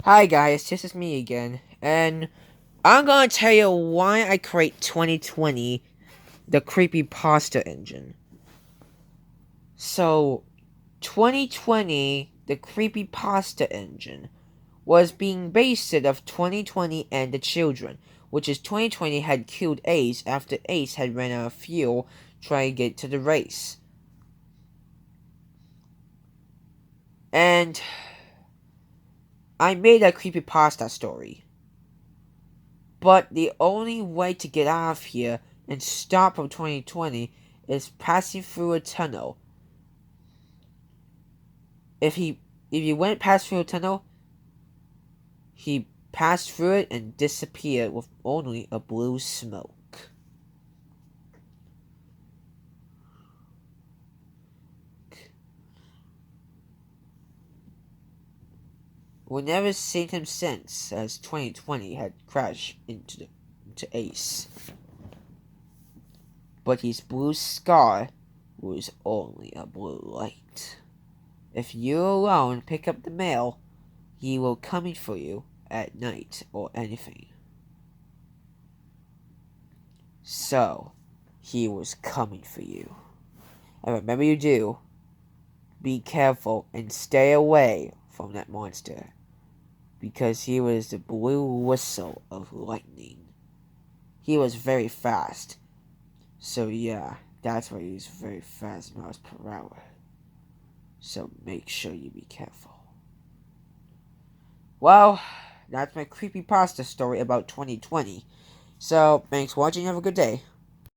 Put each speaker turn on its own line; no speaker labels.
Hi guys, this is me again, and I'm gonna tell you why I create 2020, the Creepypasta engine. So, 2020, the Creepypasta engine, was being based of 2020 and the children, which is 2020 had killed Ace after Ace had ran out of fuel trying to get to the race. And I made a Creepypasta story. But the only way to get out of here and stop from 2020 is passing through a tunnel. If he went past through a tunnel, he passed through it and disappeared with only a blue smoke. We never seen him since, as 2020 had crashed into Ace. But his blue scar was only a blue light. If you alone pick up the mail, he will come for you at night or anything. So, he was coming for you. And remember you do, be careful and stay away from that monster. Because he was the blue whistle of lightning. He was very fast. So yeah, that's why he's very fast miles per hour. So make sure you be careful. Well, that's my creepypasta story about 2020. So, thanks for watching. Have a good day.